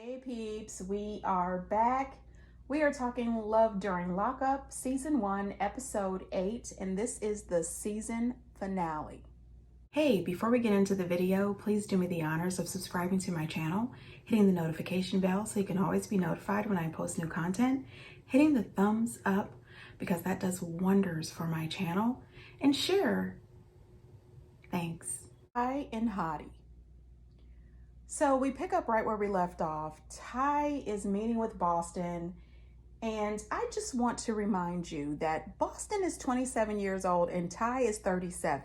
Hey peeps, we are back. We are talking Love During Lockup, Season 1, Episode 8, and this is the season finale. Hey, before we get into the video, please do me the honors of subscribing to my channel, hitting the notification bell so you can always be notified when I post new content, hitting the thumbs up because that does wonders for my channel, and share. Thanks. Ty and Hottie. So we pick up right where we left off. Ty is meeting with Boston, and I just want to remind you that Boston is 27 years old and Ty is 37.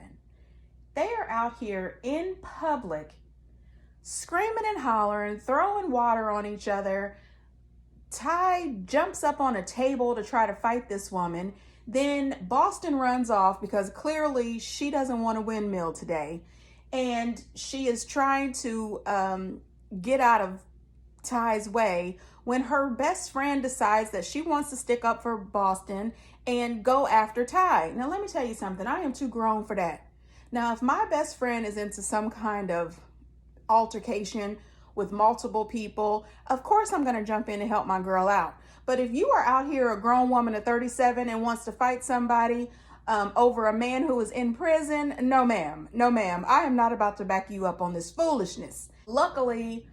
They are out here in public, screaming and hollering, throwing water on each other. Ty jumps up on a table to try to fight this woman. Then Boston runs off because clearly she doesn't want a windmill today. And she is trying to get out of Ty's way when her best friend decides that she wants to stick up for Boston and go after Ty. Now, let me tell you something. I am too grown for that. Now, if my best friend is into some kind of altercation with multiple people, of course I'm going to jump in and help my girl out. But if you are out here, a grown woman at 37 and wants to fight somebody over a man who is in prison, no ma'am, no ma'am. I am not about to back you up on this foolishness. Luckily,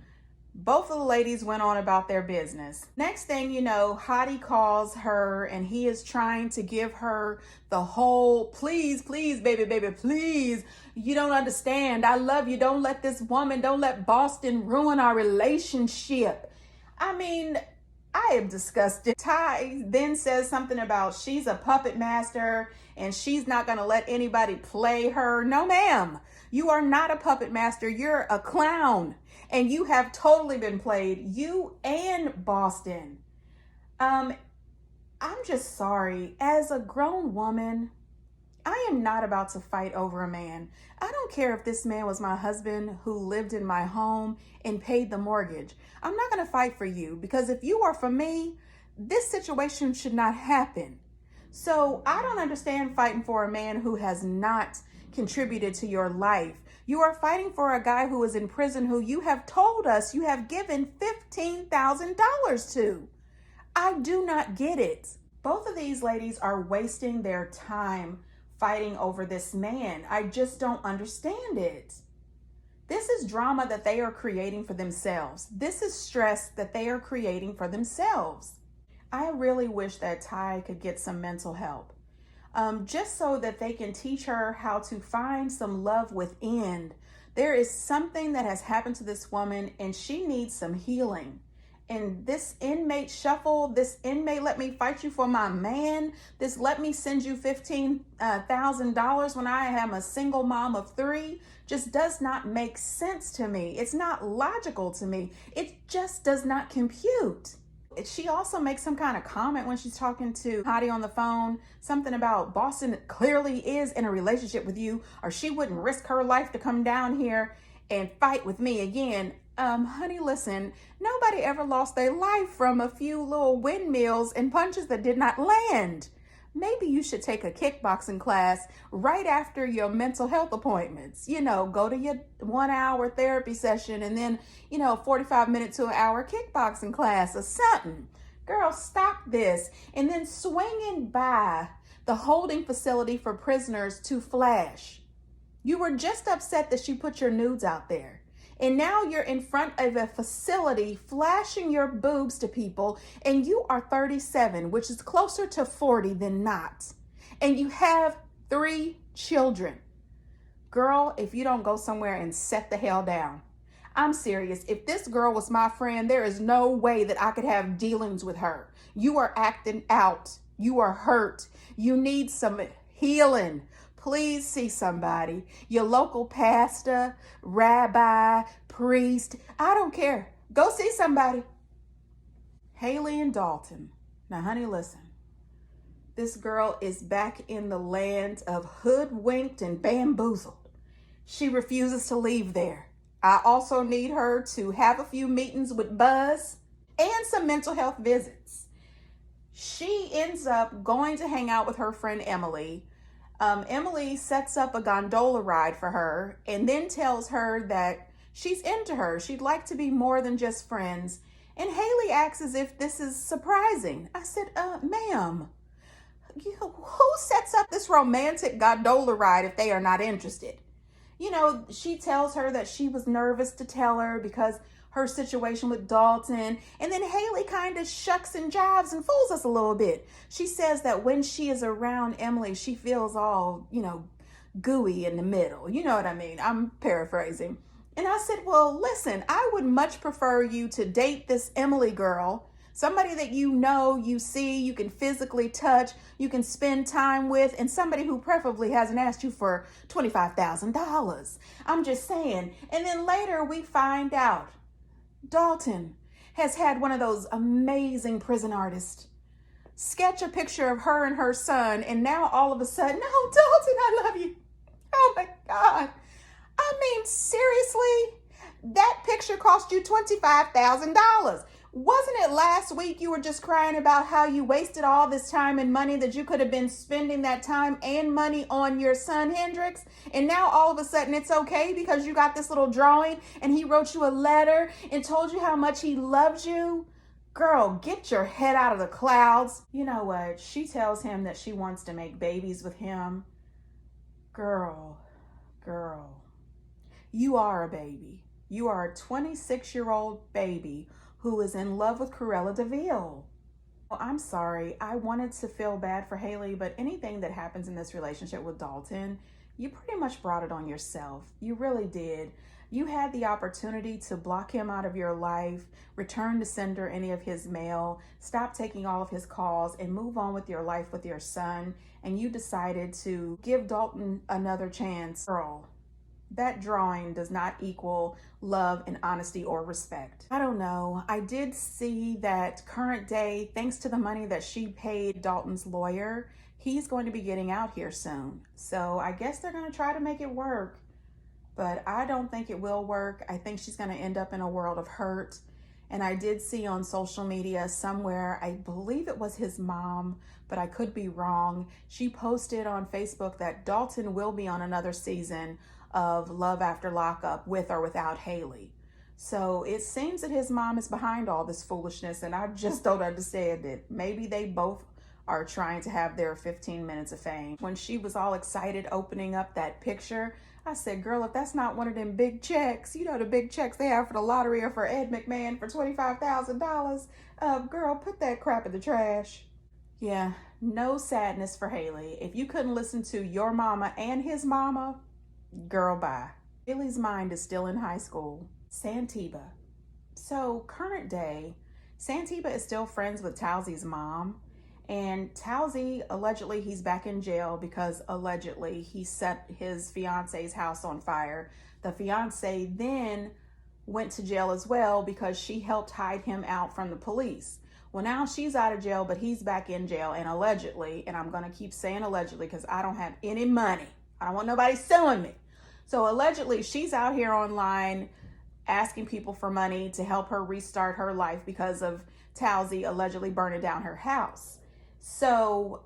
both of the ladies went on about their business. Next thing you know, Hottie calls her and he is trying to give her the whole, please, baby, please. You don't understand. I love you. Don't let this woman, don't let Boston ruin our relationship. I mean, I am disgusted. Ty then says something about she's a puppet master and she's not going to let anybody play her. No, ma'am. You are not a puppet master. You're a clown. And you have totally been played. You and Boston. I'm just sorry. As a grown woman, I am not about to fight over a man. I don't care if this man was my husband who lived in my home and paid the mortgage. I'm not going to fight for you because if you are for me, this situation should not happen. So I don't understand fighting for a man who has not contributed to your life. You are fighting for a guy who is in prison who you have told us you have given $15,000 to. I do not get it. Both of these ladies are wasting their time fighting over this man. I just don't understand it. This is drama that they are creating for themselves. This is stress that they are creating for themselves. I really wish that Ty could get some mental help, just so that they can teach her how to find some love within. There is something that has happened to this woman and she needs some healing. And this inmate shuffle, this inmate let me fight you for my man, this let me send you $15,000 when I am a single mom of 3, just does not make sense to me. It's not logical to me. It just does not compute. She also makes some kind of comment when she's talking to Hottie on the phone, something about Boston clearly is in a relationship with you, or she wouldn't risk her life to come down here and fight with me again. Honey, listen, nobody ever lost their life from a few little windmills and punches that did not land. Maybe you should take a kickboxing class right after your mental health appointments. You know, go to your 1-hour therapy session and then, 45 minutes to an hour kickboxing class or something. Girl, stop this. And then swinging by the holding facility for prisoners to flash. You were just upset that she put your nudes out there. And now you're in front of a facility flashing your boobs to people, and you are 37, which is closer to 40 than not. And you have 3 children. Girl, if you don't go somewhere and set the hell down. I'm serious. If this girl was my friend, there is no way that I could have dealings with her. You are acting out. You are hurt. You need some healing. Please see somebody, your local pastor, rabbi, priest, I don't care. Go see somebody. Haley and Dalton. Now, honey, listen. This girl is back in the land of hoodwinked and bamboozled. She refuses to leave there. I also need her to have a few meetings with Buzz and some mental health visits. She ends up going to hang out with her friend Emily. Emily sets up a gondola ride for her and then tells her that she's into her. She'd like to be more than just friends. And Haley acts as if this is surprising. I said, ma'am, who sets up this romantic gondola ride if they are not interested? She tells her that she was nervous to tell her because her situation with Dalton. And then Haley kind of shucks and jives and fools us a little bit. She says that when she is around Emily, she feels all, gooey in the middle. You know what I mean? I'm paraphrasing. And I said, well, listen, I would much prefer you to date this Emily girl, somebody that you see, you can physically touch, you can spend time with, and somebody who preferably hasn't asked you for $25,000. I'm just saying. And then later we find out Dalton has had one of those amazing prison artists sketch a picture of her and her son, and now all of a sudden, oh, Dalton, I love you. Oh my God. I mean, seriously? That picture cost you $25,000. Wasn't it last week you were just crying about how you wasted all this time and money that you could have been spending that time and money on your son, Hendrix? And now all of a sudden it's okay because you got this little drawing and he wrote you a letter and told you how much he loves you? Girl, get your head out of the clouds. You know what? She tells him that she wants to make babies with him. Girl, you are a baby. You are a 26-year-old baby who is in love with Cruella de Vil. Well, I'm sorry. I wanted to feel bad for Haley, but anything that happens in this relationship with Dalton, you pretty much brought it on yourself. You really did. You had the opportunity to block him out of your life, return to sender any of his mail, stop taking all of his calls, and move on with your life with your son. And you decided to give Dalton another chance. Girl, that drawing does not equal love and honesty or respect. I don't know. I did see that current day, thanks to the money that she paid Dalton's lawyer, he's going to be getting out here soon. So I guess they're going to try to make it work. But I don't think it will work. I think she's going to end up in a world of hurt. And I did see on social media somewhere, I believe it was his mom, but I could be wrong. She posted on Facebook that Dalton will be on another season of Love After Lockup with or without Haley. So it seems that his mom is behind all this foolishness, and I just don't understand it. Maybe they both are trying to have their 15 minutes of fame. When she was all excited opening up that picture, I said, girl, if that's not one of them big checks, the big checks they have for the lottery or for Ed McMahon for $25,000, girl, put that crap in the trash. Yeah, no sadness for Haley. If you couldn't listen to your mama and his mama, girl, bye. Haley's mind is still in high school. Santiba. So current day, Santiba is still friends with Towsie's mom. And Towsie, allegedly, he's back in jail because allegedly he set his fiance's house on fire. The fiance then went to jail as well because she helped hide him out from the police. Well, now she's out of jail, but he's back in jail. And allegedly, and I'm going to keep saying allegedly because I don't have any money. I don't want nobody suing me. So allegedly, she's out here online asking people for money to help her restart her life because of Towsie allegedly burning down her house. So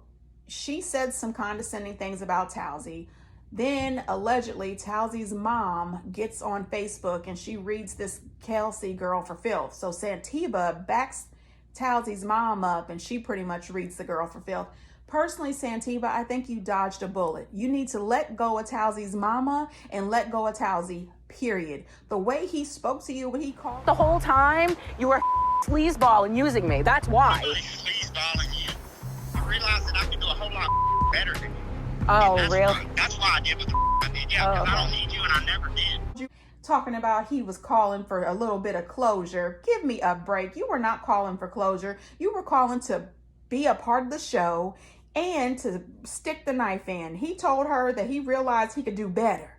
she said some condescending things about Towsie. Then allegedly Towsie's mom gets on Facebook and she reads this Kelsey girl for filth. So Santiba backs Towsie's mom up and she pretty much reads the girl for filth. Personally, Santiba, I think you dodged a bullet. You need to let go of Towsie's mama and let go of Towsie, period. The way he spoke to you when he called... The whole time you were sleazeball and using me. That's why. Sleazeballing you. I realized that I could do a whole lot better than you. Oh, really? That's why I did what the I did. Yeah, because I don't need you and I never did. Talking about he was calling for a little bit of closure. Give me a break. You were not calling for closure. You were calling to be a part of the show and to stick the knife in. He told her that he realized he could do better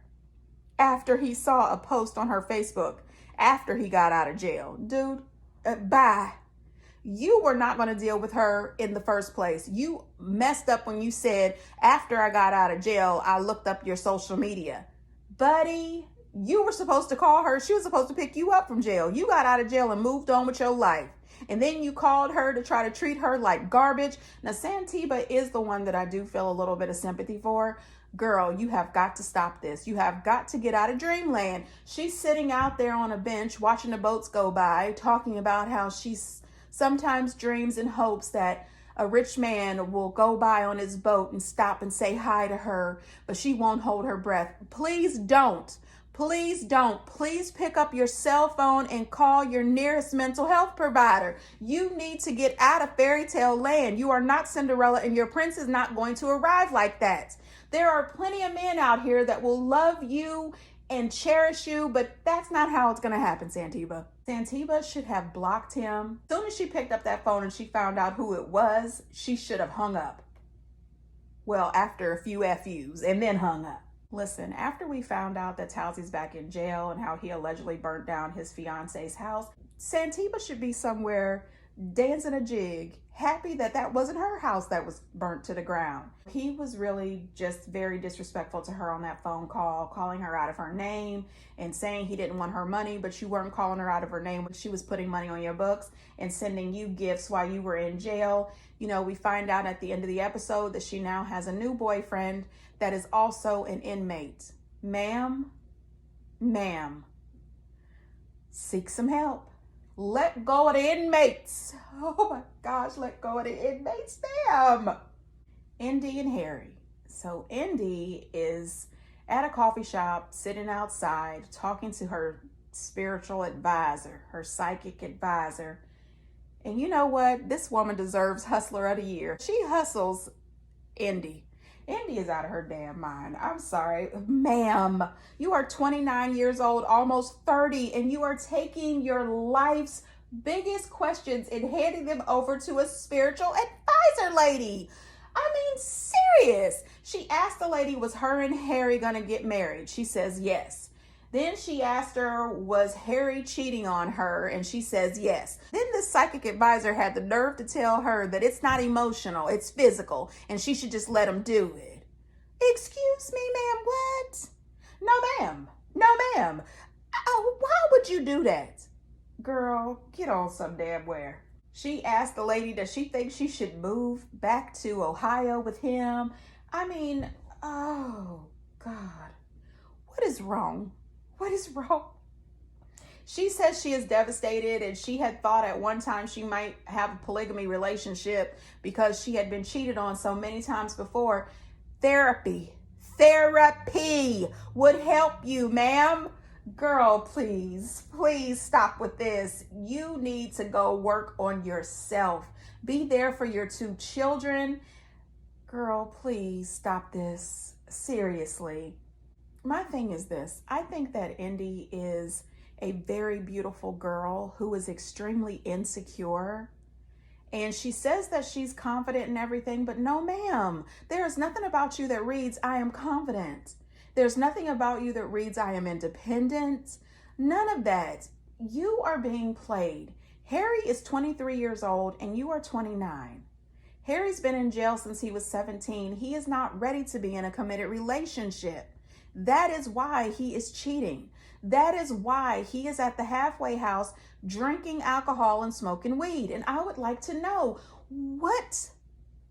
after he saw a post on her Facebook after he got out of jail. Dude, bye. You were not going to deal with her in the first place. You messed up when you said, after I got out of jail, I looked up your social media. Buddy, You were supposed to call her. She was supposed to pick you up from jail. You got out of jail and moved on with your life. And then you called her to try to treat her like garbage. Now, Santiba is the one that I do feel a little bit of sympathy for. Girl, you have got to stop this. You have got to get out of dreamland. She's sitting out there on a bench watching the boats go by, talking about how she sometimes dreams and hopes that a rich man will go by on his boat and stop and say hi to her, but she won't hold her breath. Please don't. Please don't. Please pick up your cell phone and call your nearest mental health provider. You need to get out of fairy tale land. You are not Cinderella, and your prince is not going to arrive like that. There are plenty of men out here that will love you and cherish you, but that's not how it's going to happen, Santiba. Santiba should have blocked him. As soon as she picked up that phone and she found out who it was, she should have hung up. Well, after a few FUs, and then hung up. Listen, after we found out that Towsie's back in jail and how he allegedly burnt down his fiance's house, Santiba should be somewhere dancing a jig, happy that that wasn't her house that was burnt to the ground. He was really just very disrespectful to her on that phone call, calling her out of her name and saying he didn't want her money, but you weren't calling her out of her name when she was putting money on your books and sending you gifts while you were in jail. You know, we find out at the end of the episode that she now has a new boyfriend that is also an inmate. Ma'am, seek some help. Let go of the inmates. Oh my gosh, let go of the inmates, ma'am. Indy and Harry. So Indy is at a coffee shop, sitting outside, talking to her spiritual advisor, her psychic advisor. And you know what? This woman deserves Hustler of the Year. She hustles Indy. Indy is out of her damn mind. I'm sorry. Ma'am, you are 29 years old, almost 30, and you are taking your life's biggest questions and handing them over to a spiritual advisor lady. I mean, serious. She asked the lady, was her and Harry gonna get married? She says yes. Then she asked her, was Harry cheating on her? And she says yes. Then the psychic advisor had the nerve to tell her that it's not emotional, it's physical, and she should just let him do it. Excuse me, ma'am, what? No, ma'am. No, ma'am. Oh, why would you do that? Girl, get on some damn where. She asked the lady, does she think she should move back to Ohio with him? I mean, oh, God. What is wrong? What is wrong? She says she is devastated, and she had thought at one time she might have a polygamy relationship because she had been cheated on so many times before. Therapy would help you, ma'am. Girl, please stop with this. You need to go work on yourself. Be there for your 2 children. Girl, please stop this. Seriously. My thing is this. I think that Indy is a very beautiful girl who is extremely insecure. And she says that she's confident in everything, but no, ma'am. There is nothing about you that reads, I am confident. There's nothing about you that reads, I am independent. None of that. You are being played. Harry is 23 years old and you are 29. Harry's been in jail since he was 17. He is not ready to be in a committed relationship. That is why he is cheating. That is why he is at the halfway house drinking alcohol and smoking weed. And I would like to know, what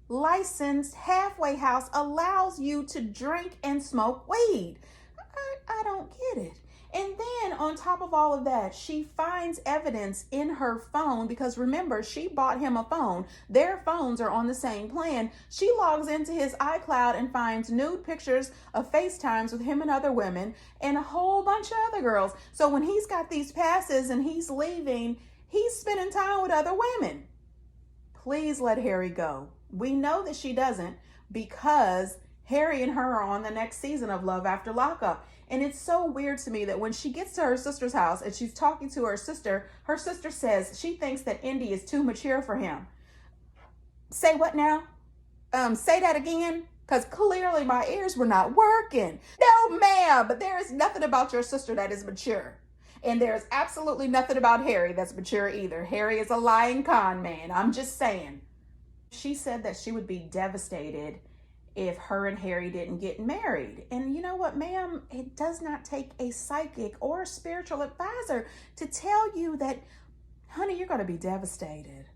licensed halfway house allows you to drink and smoke weed? I don't get it. And then on top of all of that, she finds evidence in her phone because remember, she bought him a phone. Their phones are on the same plan. She logs into his iCloud and finds nude pictures of FaceTimes with him and other women and a whole bunch of other girls. So when he's got these passes and he's leaving, he's spending time with other women. Please let Harry go. We know that she doesn't because Harry and her are on the next season of Love After Lockup. And it's so weird to me that when she gets to her sister's house and she's talking to her sister says she thinks that Indy is too mature for him. Say what now? Say that again? Because clearly my ears were not working. No, ma'am, but there is nothing about your sister that is mature. And there's absolutely nothing about Harry that's mature either. Harry is a lying con man. I'm just saying. She said that she would be devastated if her and Harry didn't get married. And you know what, ma'am? It does not take a psychic or a spiritual advisor to tell you that, honey, you're going to be devastated.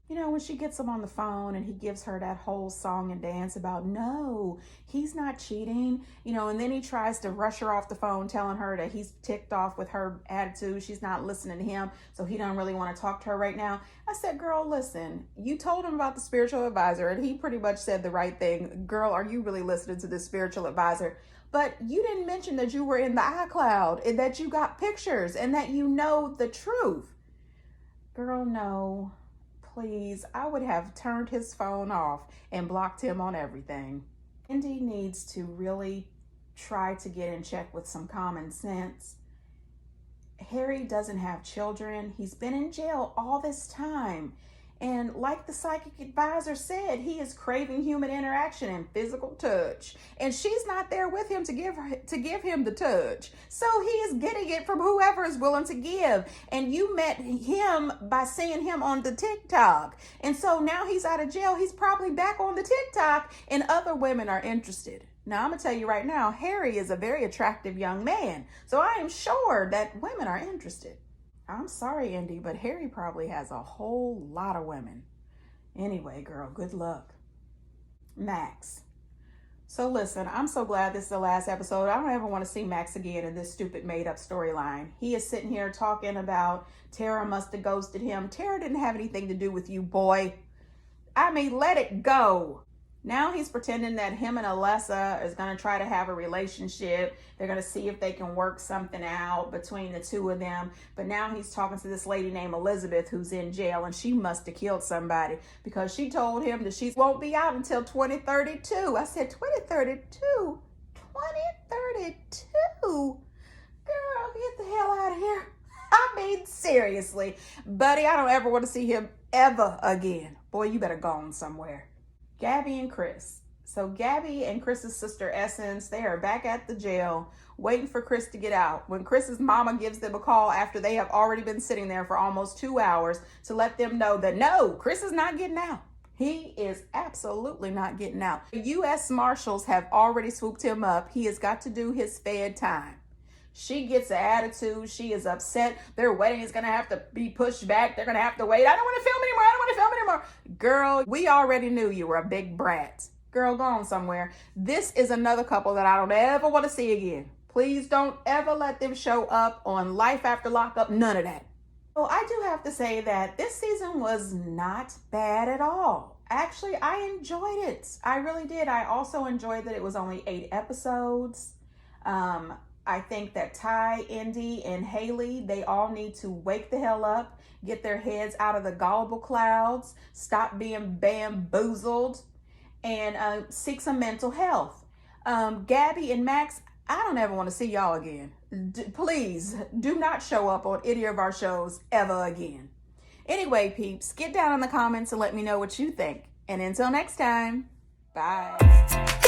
You know, when she gets him on the phone and he gives her that whole song and dance about, no, he's not cheating, you know, and then he tries to rush her off the phone telling her that he's ticked off with her attitude. She's not listening to him, so he don't really want to talk to her right now. I said, girl, listen, you told him about the spiritual advisor and he pretty much said the right thing. Girl, are you really listening to this spiritual advisor? But you didn't mention that you were in the iCloud and that you got pictures and that you know the truth. Girl, no. Please, I would have turned his phone off and blocked him on everything. Indy needs to really try to get in check with some common sense. Harry doesn't have children. He's been in jail all this time. And like the psychic advisor said, he is craving human interaction and physical touch. And she's not there with him to give him the touch. So he is getting it from whoever is willing to give. And you met him by seeing him on the TikTok. And so now he's out of jail. He's probably back on the TikTok and other women are interested. Now, I'm going to tell you right now, Harry is a very attractive young man. So I am sure that women are interested. I'm sorry, Indy, but Harry probably has a whole lot of women. Anyway, girl, good luck. Max. So listen, I'm so glad this is the last episode. I don't ever want to see Max again in this stupid made-up storyline. He is sitting here talking about Tara must have ghosted him. Tara didn't have anything to do with you, boy. I mean, let it go. Now he's pretending that him and Alessa is going to try to have a relationship. They're going to see if they can work something out between the two of them. But now he's talking to this lady named Elizabeth who's in jail, and she must have killed somebody because she told him that she won't be out until 2032. I said, 2032? 2032? Girl, get the hell out of here. I mean, seriously. Buddy, I don't ever want to see him ever again. Boy, you better go on somewhere. Gabby and Chris. So Gabby and Chris's sister Essence, they are back at the jail waiting for Chris to get out. When Chris's mama gives them a call after they have already been sitting there for almost 2 hours to let them know that no, Chris is not getting out. He is absolutely not getting out. The U.S. Marshals have already swooped him up. He has got to do his fed time. She gets an attitude. She is upset. Their wedding is going to have to be pushed back. They're going to have to wait. I don't want to film anymore. I don't want to film anymore. Girl, we already knew you were a big brat. Girl, go on somewhere. This is another couple that I don't ever want to see again. Please don't ever let them show up on Life After Lockup. None of that. Well, I do have to say that this season was not bad at all. Actually, I enjoyed it. I really did. I also enjoyed that it was only 8 episodes. I think that Ty, Indy, and Haley, they all need to wake the hell up, get their heads out of the gullible clouds, stop being bamboozled, and seek some mental health. Gabby and Max, I don't ever want to see y'all again. Please do not show up on any of our shows ever again. Anyway, peeps, get down in the comments and let me know what you think. And until next time, bye.